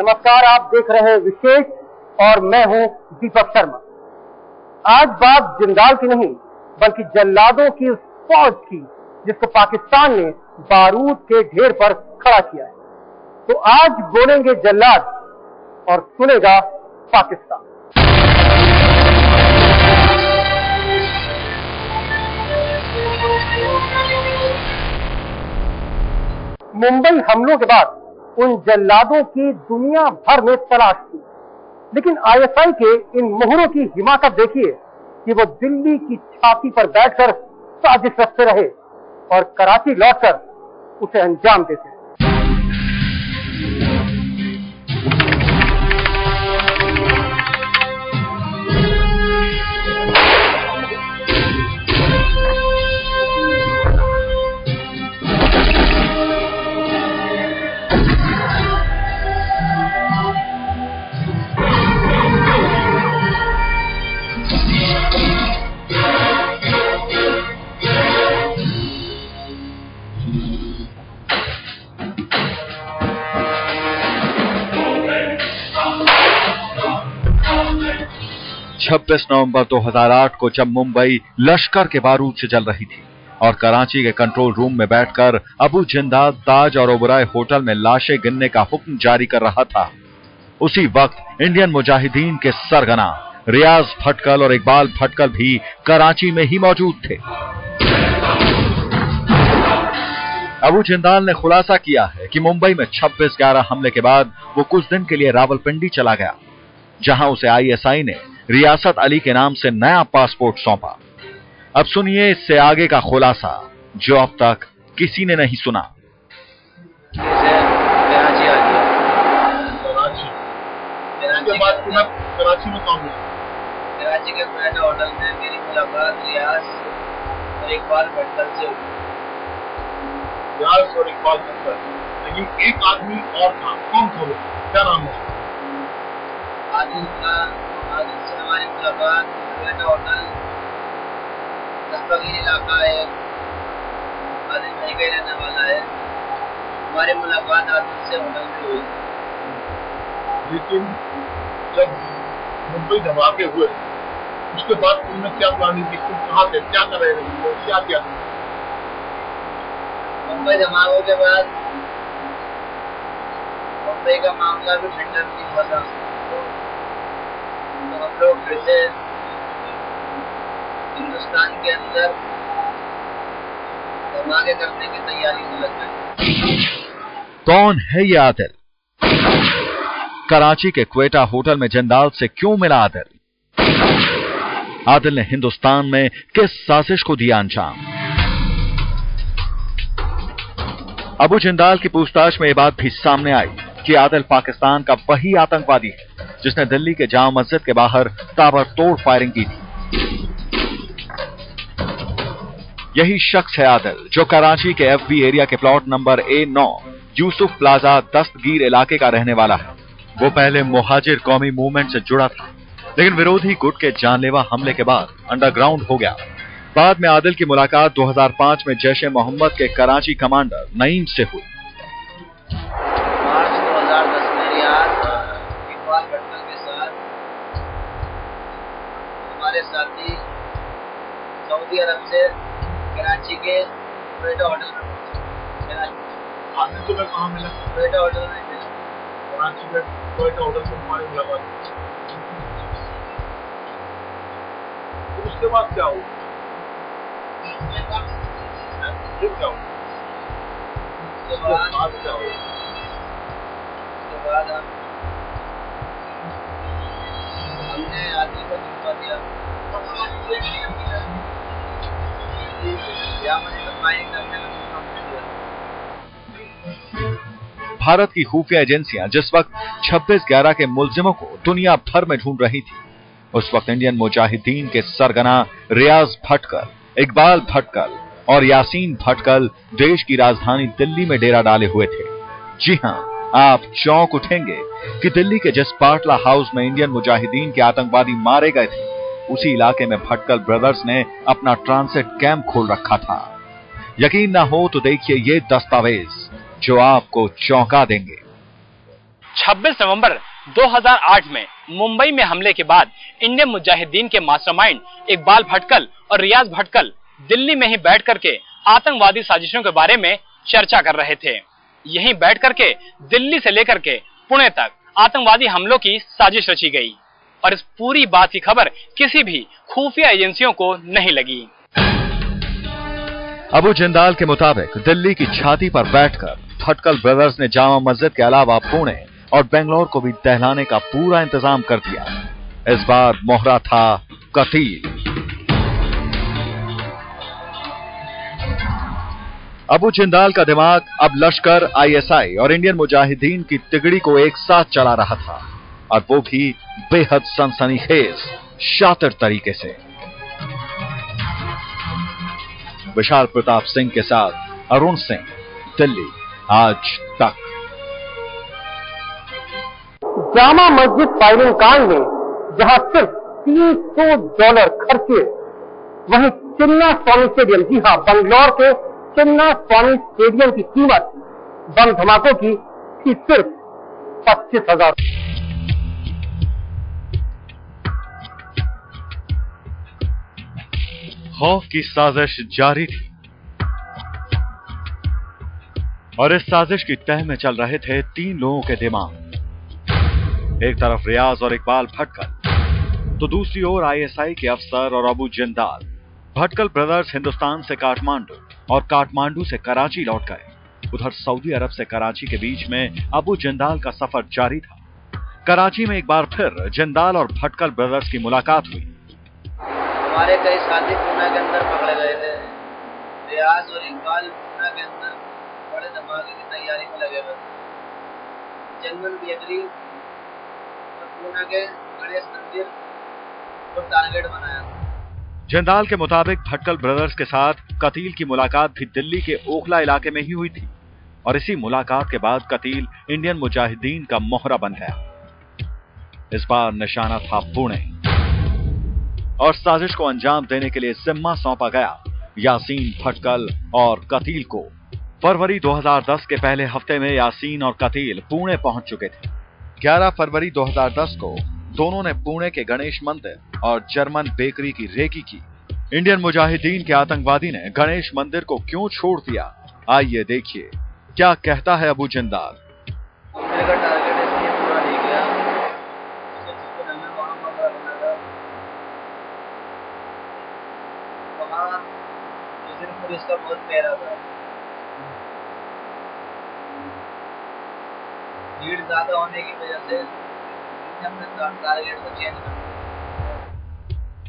नमस्कार, आप देख रहे हैं विशेष और मैं हूं दीपक शर्मा। आज बात जिंदाल की नहीं बल्कि जल्लादों की उस फौज की जिसको पाकिस्तान ने बारूद के ढेर पर खड़ा किया है। तो आज बोलेंगे जल्लाद और सुनेगा पाकिस्तान। मुंबई हमलों के बाद उन जल्लादों की दुनिया भर में तलाश थी, लेकिन आईएसआई के इन मोहरों की हिमाकत देखिए कि वो दिल्ली की छाती पर बैठकर साजिश रचते रहे और कराची लौटकर उसे अंजाम देते। छब्बीस नवंबर 2008 को जब मुंबई लश्कर के बारूद से जल रही थी और कराची के कंट्रोल रूम में बैठकर अबू जिंदाल ताज और ओबराय होटल में लाशें गिनने का हुक्म जारी कर रहा था, उसी वक्त इंडियन मुजाहिदीन के सरगना रियाज भटकल और इकबाल भटकल भी कराची में ही मौजूद थे। अबू जिंदाल ने खुलासा किया है कि मुंबई में 26/11 हमले के बाद वो कुछ दिन के लिए रावलपिंडी चला गया, जहां उसे आईएसआई ने रियासत अली के नाम से नया पासपोर्ट सौंपा। अब सुनिए इससे आगे का खुलासा जो अब तक किसी ने नहीं सुना। कराची आ गया। कराची के बाद कराची में कौन गया? कराची के फ्रेंड होटल में मेरी मुलाकात रियाज और इकबाल भटकल से हुई। रियाज और इकबाल भटकल, लेकिन एक आदमी और था, कौन था वो? क्या नाम है? आदिल से हमारी मुलाकात फ्रेंड होटल नस्बगीर इलाका है, आदिल वहीं का रहने वाला है। हमारी मुलाकात आदिल से होटल में हुई। लेकिन जब मुंबई धमाके हुए उसके बाद तुमने क्या प्लानिंग की? तुम कहाँ थे? क्या कर रहे थे? क्या किया? मुंबई धमाकों के बाद मुंबई का मामला भी ठंडा नहीं हुआ था, तो हम लोग फिर से हिंदुस्तान के अंदर धमाके करने की तैयारी में लग गए। कौन है ये आदिल? कराची के क्वेटा होटल में जिंदाल से क्यों मिला आदिल? आदिल ने हिंदुस्तान में किस साजिश को दिया अंजाम? अबू जिंदाल की पूछताछ में यह बात भी सामने आई कि आदिल पाकिस्तान का वही आतंकवादी है जिसने दिल्ली के जामा मस्जिद के बाहर ताबड़तोड़ फायरिंग की थी। यही शख्स है आदिल जो कराची के एफबी एरिया के plot number A9 Yusuf plaza Dastagir इलाके का रहने वाला है। वो पहले मुहाजिर कौमी मूवमेंट से जुड़ा था, लेकिन विरोधी गुट के जानलेवा हमले के बाद अंडरग्राउंड हो गया। बाद में आदिल की मुलाकात 2005 में जैश-ए मोहम्मद के कराची कमांडर नईम से हुई। मार्च 2010 में रियाज इकबाल भटकल के साथ हमारे साथी सऊदी अरब से कराची के क्वेटा होटल में पहुंचे। आदिल को कहाँ मिला? क्वेटा होटल में मिला। कराची में क्वेटा होटल में हमारी मुलाकात। उसके बाद क्या हुआ? फिर क्या हुआ? उसके बाद क्या हुआ? उसके बाद हमने आदिल को धोखा दिया। भारत की खुफिया एजेंसियां जिस वक्त 26/11 के मुलजिमों को दुनिया भर में ढूंढ रही थी, उस वक्त इंडियन मुजाहिदीन के सरगना रियाज भटकल, इकबाल भटकल और यासीन भटकल देश की राजधानी दिल्ली में डेरा डाले हुए थे। जी हां, आप चौंक उठेंगे कि दिल्ली के जिस पाटला हाउस में इंडियन मुजाहिदीन के आतंकवादी मारे गए थे, उसी इलाके में भटकल ब्रदर्स ने अपना ट्रांसिट कैंप खोल रखा था। यकीन ना हो तो देखिए ये दस्तावेज जो आपको चौंका देंगे। 26 नवंबर 2008 में मुंबई में हमले के बाद इंडियन मुजाहिदीन के मास्टरमाइंड इकबाल भटकल और रियाज भटकल दिल्ली में ही बैठ करके आतंकवादी साजिशों के बारे में चर्चा कर रहे थे। यहीं बैठ करके दिल्ली से लेकर के पुणे तक आतंकवादी हमलों की साजिश रची गई और इस पूरी बात की खबर किसी भी खुफिया एजेंसियों को नहीं लगी। अबू जिंदाल के मुताबिक दिल्ली की छाती पर बैठकर भटकल ब्रदर्स ने जामा मस्जिद के अलावा पुणे और बेंगलोर को भी दहलाने का पूरा इंतजाम कर दिया। इस बार मोहरा था कतील। अबू जिंदाल का दिमाग अब लश्कर, आईएसआई और इंडियन मुजाहिदीन की तिगड़ी को एक साथ चला रहा था, और वो भी बेहद सनसनीखेज शातिर तरीके से। विशाल प्रताप सिंह के साथ अरुण सिंह, दिल्ली आज तक। जामा मस्जिद फायरिंग कांड में जहां सिर्फ $300 खर्चे, वहीं चिन्ना स्वामी स्टेडियम, जी हां, बंगलौर के चिन्ना स्वामी स्टेडियम की कीमत बम धमाकों की थी सिर्फ 25,000। खौफ की साजिश जारी थी और इस साजिश की तह में चल रहे थे 3 लोगों के दिमाग। एक तरफ रियाज और इकबाल भटकल, तो दूसरी ओर आईएसआई के अफसर और अबू जिंदाल। भटकल ब्रदर्स हिंदुस्तान से काठमांडू और काठमांडू से कराची लौट गए। उधर सऊदी अरब से कराची के बीच में अबू जिंदाल का सफर जारी था। कराची में एक बार फिर जिंदाल और भटकल ब्रदर्स की मुलाकात हुई। हमारे कई साथी पूना के अंदर पकड़े गए थे। रियाज और इकबाल पूना के अंदर बड़े धमाके की तैयारी में लगे हुए थे। जंगल बेकरी और पूना के गणेश मंदिर को टारगेट बनाया था। जिंदाल के मुताबिक भटकल ब्रदर्स के साथ कतील की मुलाकात भी दिल्ली के ओखला इलाके में ही हुई थी, और इसी मुलाकात के बाद कतील इंडियन मुजाहिदीन का मोहरा बन गया। इस बार निशाना था पुणे, और साजिश को अंजाम देने के लिए जिम्मा सौंपा गया यासीन भटकल और कतील को। फरवरी 2010 के पहले हफ्ते में यासीन और कतील पुणे पहुंच चुके थे। 11 फरवरी 2010 को दोनों ने पुणे के गणेश मंदिर और जर्मन बेकरी की रेकी की। इंडियन मुजाहिदीन के आतंकवादी ने गणेश मंदिर को क्यों छोड़ दिया, आइए देखिए क्या कहता है अबू जिंदाल। मेरा टारगेट इसलिए पूरा नहीं किया, जिसको हमें वहां पर रखना था। वहां उस दिन पुलिस का बहुत पहरा था, भीड़ ज्यादा होने की वजह से अपने टारगेट को चेंज कर दिया।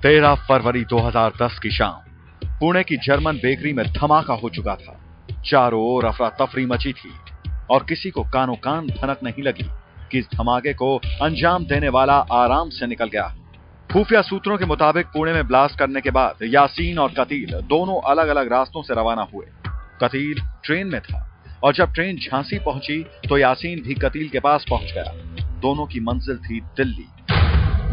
13 फरवरी 2010 की शाम पुणे की जर्मन बेकरी में धमाका हो चुका था। चारों ओर अफरा तफरी मची थी और किसी को कानो कान भनक नहीं लगी कि इस धमाके को अंजाम देने वाला आराम से निकल गया। खुफिया सूत्रों के मुताबिक पुणे में ब्लास्ट करने के बाद यासीन और कतील दोनों अलग अलग रास्तों से रवाना हुए। कतील ट्रेन में था और जब ट्रेन झांसी पहुंची तो यासीन भी कतील के पास पहुंच गया। दोनों की मंजिल थी दिल्ली,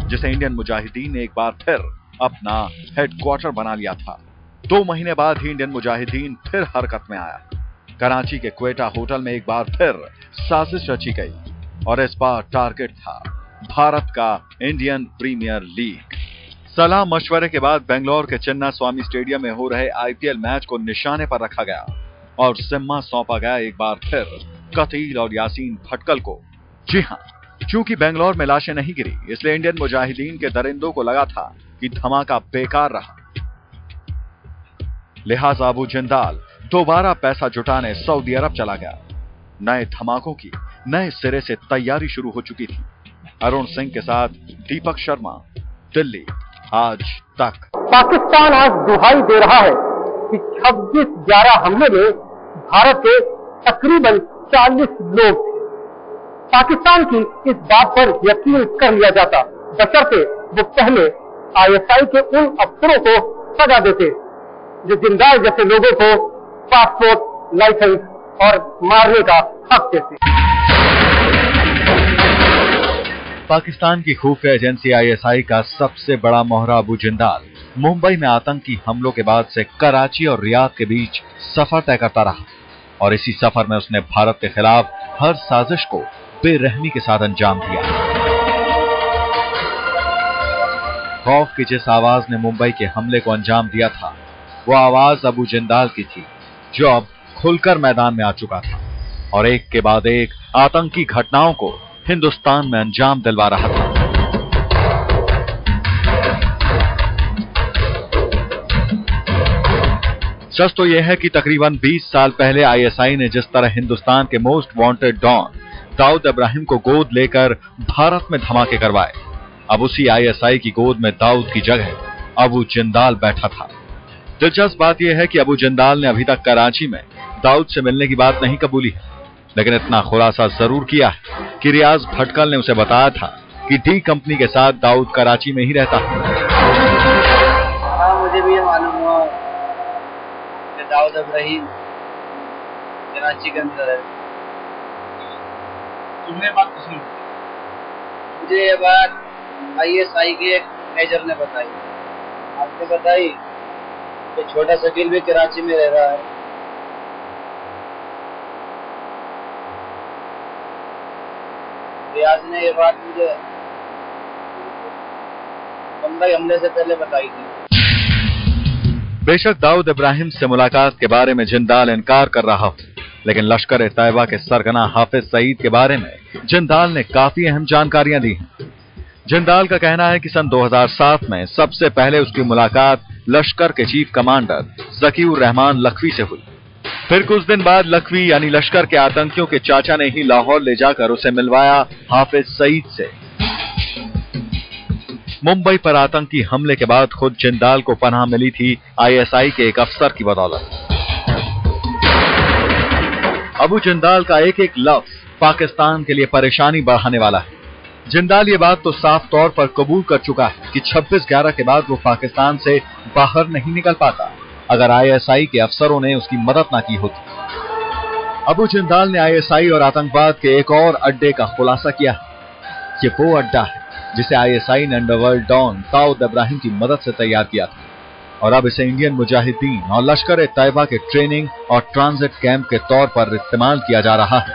जिसे इंडियन मुजाहिदीन ने एक बार फिर अपना हेडक्वार्टर बना लिया था। 2 महीने बाद ही इंडियन मुजाहिदीन फिर हरकत में आया। कराची के क्वेटा होटल में एक बार फिर साजिश रची गई और इस बार टारगेट था भारत का इंडियन प्रीमियर लीग। सलाह मशवरे के बाद बेंगलोर के चिन्ना स्वामी स्टेडियम में हो रहे आईपीएल मैच को निशाने पर रखा गया और जिम्मा सौंपा गया एक बार फिर कतील और यासीन भटकल को। जी हां, चूंकि बेंगलोर में लाशें नहीं गिरी, इसलिए इंडियन मुजाहिदीन के दरिंदों को लगा था कि धमाका बेकार रहा। लिहाजा अबू जिंदाल दोबारा पैसा जुटाने सऊदी अरब चला गया। नए धमाकों की नए सिरे से तैयारी शुरू हो चुकी थी। अरुण सिंह के साथ दीपक शर्मा, दिल्ली आज तक। पाकिस्तान आज दुहाई दे रहा है कि 26/11 हमले में भारत के तकरीबन 40 लोग थे। पाकिस्तान की इस बात पर यकीन कर लिया जाता, बशर्ते वो पहले आईएसआई के उन अफसरों को सजा देते जो जिंदाल जैसे लोगों को पासपोर्ट, लाइसेंस और मारने का हक देते। पाकिस्तान की खुफिया एजेंसी आईएसआई का सबसे बड़ा मोहरा अबू जिंदाल मुंबई में आतंकी हमलों के बाद से कराची और रियाद के बीच सफर तय करता रहा और इसी सफर में उसने भारत के खिलाफ हर साजिश को बेरहमी के साथ अंजाम दिया। खौफ की जिस आवाज ने मुंबई के हमले को अंजाम दिया था, वो आवाज अबू जिंदाल की थी, जो अब खुलकर मैदान में आ चुका था और एक के बाद एक आतंकी घटनाओं को हिंदुस्तान में अंजाम दिलवा रहा था। सच तो यह है कि तकरीबन 20 साल पहले आईएसआई ने जिस तरह हिंदुस्तान के most wanted don Dawood Ibrahim को गोद लेकर भारत में धमाके करवाए, अब उसी आईएसआई की गोद में दाऊद की जगह अबू जिंदाल बैठा था। दिलचस्प बात यह है कि अबू जिंदाल ने अभी तक कराची में दाऊद से मिलने की बात नहीं कबूली है, लेकिन इतना खुलासा जरूर किया है कि रियाज भटकल ने उसे बताया था कि डी कंपनी के साथ दाऊद कराची में ही रहता है। मुझे भी ये मालूम हुआ कि दाऊद इब्राहिम कराची के अंदर है। तुमने बात सुनी? मुझे ये बात आईएसआई के एक मेजर ने बताई। आपने बताई कि छोटा शकील भी कराची में रह रहा है। रियाज ने ये बात मुझे बम्बई हमले से पहले बताई थी। बेशक दाऊद इब्राहिम से मुलाकात के बारे में जिंदाल इनकार कर रहा हो, लेकिन लश्कर ए तैयबा के सरगना हाफिज सईद के बारे में जिंदाल ने काफी अहम जानकारियां दी हैं। जिंदाल का कहना है कि सन 2007 में सबसे पहले उसकी मुलाकात लश्कर के चीफ कमांडर ज़कीउर रहमान लखवी से हुई। फिर कुछ दिन बाद लखवी यानी लश्कर के आतंकियों के चाचा ने ही लाहौर ले जाकर उसे मिलवाया हाफिज सईद से। मुंबई पर आतंकी हमले के बाद खुद जिंदाल को पनाह मिली थी आईएसआई के एक अफसर की बदौलत। अबू जिंदाल का एक एक लफ्ज पाकिस्तान के लिए परेशानी बढ़ाने वाला है। जिंदाल ये बात तो साफ तौर पर कबूल कर चुका है कि 26/11 के बाद वो पाकिस्तान से बाहर नहीं निकल पाता अगर आईएसआई के अफसरों ने उसकी मदद ना की होती। अबू जिंदाल ने आईएसआई और आतंकवाद के एक और अड्डे का खुलासा किया। ये वो अड्डा है जिसे आईएसआई ने अंडरवर्ल्ड डॉन दाऊद इब्राहिम की मदद से तैयार किया था, और अब इसे इंडियन मुजाहिदीन और लश्कर ए तैयबा के ट्रेनिंग और ट्रांजिट कैंप के तौर पर इस्तेमाल किया जा रहा है।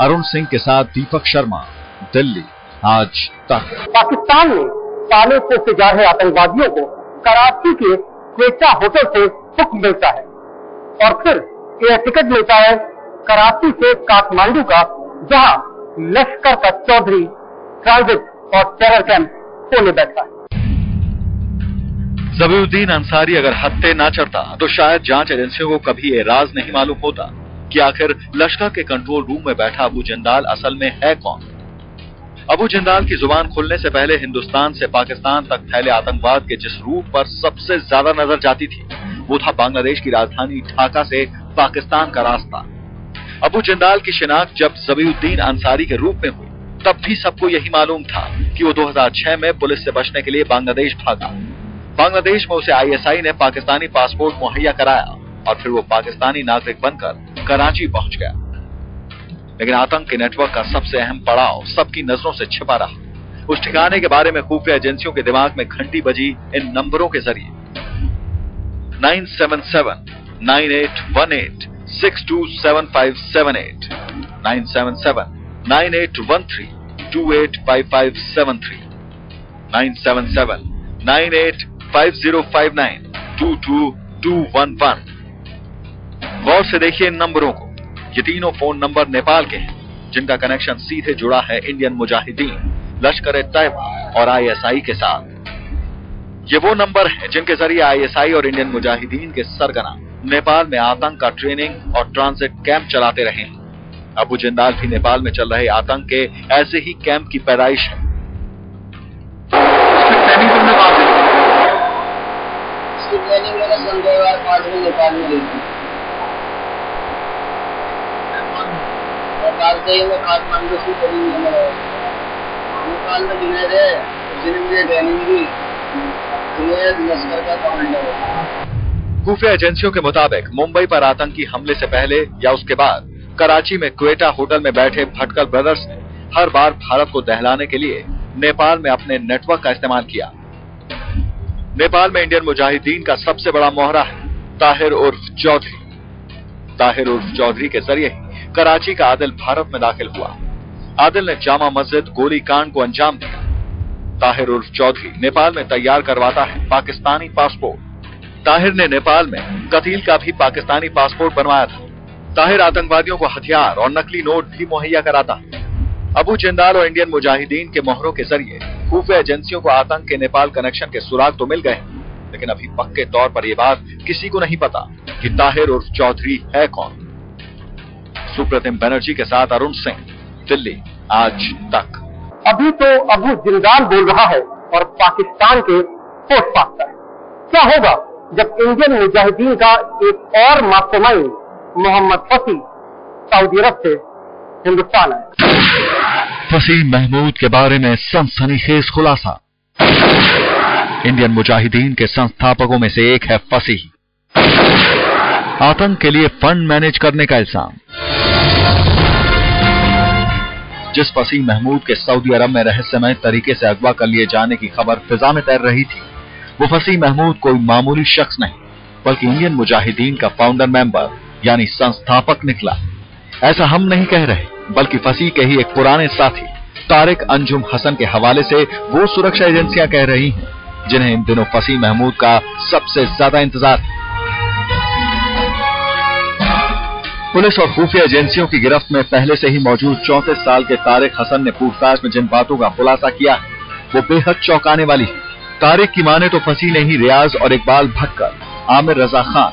अरुण सिंह के साथ दीपक शर्मा, दिल्ली, आज तक। पाकिस्तान में पाले पोसे जा रहे आतंकवादियों को कराची के क्वेटा होटल से हुक्म मिलता है और फिर एयर टिकट मिलता है कराची से काठमांडू का, जहां लश्कर का चौधरी ट्रांजिट और टेरर कैंप खोले बैठा है। ज़बीउद्दीन अंसारी अगर हत्थे ना चढ़ता तो शायद जांच एजेंसियों को कभी ये राज नहीं मालूम होता कि आखिर लश्कर के कंट्रोल रूम में बैठा अबू जिंदाल असल में है कौन। अबू जिंदाल की जुबान खुलने से पहले हिंदुस्तान से पाकिस्तान तक फैले आतंकवाद के जिस रूट पर सबसे ज्यादा नजर जाती थी वो था बांग्लादेश की राजधानी ढाका से पाकिस्तान का रास्ता। अबू जिंदाल की शिनाख्त जब ज़बीउद्दीन अंसारी के रूप में हुई तब भी सबको यही मालूम था कि वो 2006 में पुलिस से बचने के लिए बांग्लादेश भागा। बांग्लादेश में उसे आईएसआई ने पाकिस्तानी पासपोर्ट मुहैया कराया और फिर वो पाकिस्तानी नागरिक बनकर कराची पहुंच गया। लेकिन आतंक के नेटवर्क का सबसे अहम पड़ाव सबकी नजरों से छिपा रहा। उस ठिकाने के बारे में खुफिया एजेंसियों के दिमाग में घंटी बजी इन नंबरों के जरिए। 977 9818 627578, 977 9813 285573, 977 985059 22211। गौर से देखिए इन नंबरों को। ये तीनों फोन नंबर नेपाल के हैं जिनका कनेक्शन सीधे जुड़ा है इंडियन मुजाहिदीन, लश्कर ए तैयबा और आईएसआई के साथ। ये वो नंबर हैं जिनके जरिए आईएसआई और इंडियन मुजाहिदीन के सरगना नेपाल में आतंक का ट्रेनिंग और ट्रांजिट कैंप चलाते रहे हैं। अबू जिंदाल भी नेपाल में चल रहे आतंक के ऐसे ही कैंप की पैदाइश है। इसकी ट्रेनिंग मैंने सन 2005 में नेपाल में ली थी। नेपाल से ही मैं काठमांडू से ट्रेनिंग लेने गया। नेपाल में जुनैद है, जिन्हें मुझे ट्रेनिंग दी। जुनैद लश्कर का कमांडर है। खुफिया एजेंसियों के मुताबिक मुंबई पर आतंकी हमले से पहले या उसके बाद कराची में क्वेटा होटल में बैठे भटकल ब्रदर्स ने हर बार भारत को दहलाने के लिए नेपाल में अपने नेटवर्क का इस्तेमाल किया। नेपाल में इंडियन मुजाहिदीन का सबसे बड़ा मोहरा है ताहिर उर्फ चौधरी। ताहिर उर्फ चौधरी के जरिए ही कराची का आदिल भारत में दाखिल हुआ। आदिल ने जामा मस्जिद गोली कांड को अंजाम दिया। ताहिर उर्फ चौधरी नेपाल में तैयार करवाता है पाकिस्तानी पासपोर्ट। ताहिर ने नेपाल में कतील का भी पाकिस्तानी पासपोर्ट बनवाया था। ताहिर आतंकवादियों को हथियार और नकली नोट भी मुहैया कराता है। अबू जिंदाल और इंडियन मुजाहिदीन के मोहरों के जरिए खुफिया एजेंसियों को आतंक के नेपाल कनेक्शन के सुराग तो मिल गए, लेकिन अभी पक्के तौर पर यह बात किसी को नहीं पता कि ताहिर उर्फ चौधरी है कौन। सुप्रतिम बनर्जी के साथ अरुण सिंह, दिल्ली आज तक। अभी तो अबू जिंदाल बोल रहा है और पाकिस्तान के होश फाकता है। क्या होगा जब इंडियन मुजाहिदीन का एक और मास्टरमाइंड मोहम्मद फसी सऊदी अरब से हिंदुस्तान आए? फसी महमूद के बारे में सनसनीखेज खुलासा। इंडियन मुजाहिदीन के संस्थापकों में से एक है फसी। आतंक के लिए फंड मैनेज करने का इल्जाम। जिस फसी महमूद के सऊदी अरब में रहस्यमय तरीके से अगवा कर लिए जाने की खबर फिजा में तैर रही थी, वो फसी महमूद कोई मामूली शख्स नहीं बल्कि इंडियन मुजाहिदीन का फाउंडर मेंबर यानी संस्थापक निकला। ऐसा हम नहीं कह रहे, बल्कि फसी के ही एक पुराने साथी तारिक अंजुम हसन के हवाले से वो सुरक्षा एजेंसियां कह रही हैं जिन्हें इन दिनों फसी महमूद का सबसे ज्यादा इंतजार है। पुलिस और खुफिया एजेंसियों की गिरफ्त में पहले से ही मौजूद 34 साल के तारिक हसन ने पूछताछ में जिन बातों का खुलासा किया है वो बेहद चौंकाने वाली है। तारिक की माने तो फसी ने ही रियाज और इकबाल भटकर, आमिर रजा खान,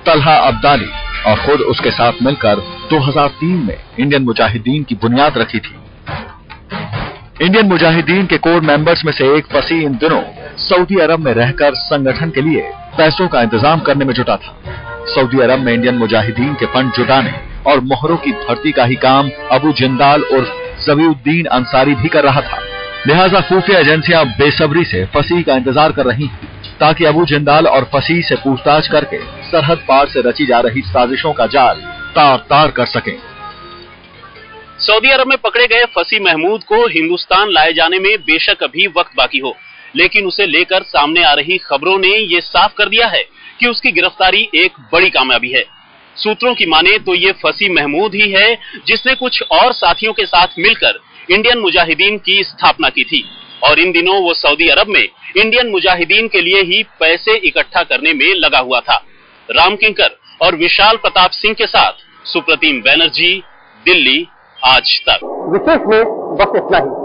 तलहा अब्दाली और खुद उसके साथ मिलकर 2003 में इंडियन मुजाहिदीन की बुनियाद रखी थी। इंडियन मुजाहिदीन के कोर मेंबर्स में से एक फसी इन दिनों सऊदी अरब में रहकर संगठन के लिए पैसों का इंतजाम करने में जुटा था। सऊदी अरब में इंडियन मुजाहिदीन के फंड जुटाने और मोहरों की भर्ती का ही काम अबू जिंदाल उर्फ जबीउद्दीन अंसारी भी कर रहा था। लिहाजा खुफिया एजेंसियां बेसब्री से फसी का इंतजार कर रही हैं ताकि अबू जिंदाल और फसी से पूछताछ करके सरहद पार से रची जा रही साजिशों का जाल तार तार कर सकें। सऊदी अरब में पकड़े गए फसी महमूद को हिंदुस्तान लाए जाने में बेशक अभी वक्त बाकी हो, लेकिन उसे लेकर सामने आ रही खबरों ने ये साफ कर दिया है कि उसकी गिरफ्तारी एक बड़ी कामयाबी है। सूत्रों की माने तो ये फसी महमूद ही है जिसने कुछ और साथियों के साथ मिलकर इंडियन मुजाहिदीन की स्थापना की थी और इन दिनों वो सऊदी अरब में इंडियन मुजाहिदीन के लिए ही पैसे इकट्ठा करने में लगा हुआ था। राम किंकर और विशाल प्रताप सिंह के साथ सुप्रतिम बनर्जी, दिल्ली आज तक। विशेष में बस इतना ही।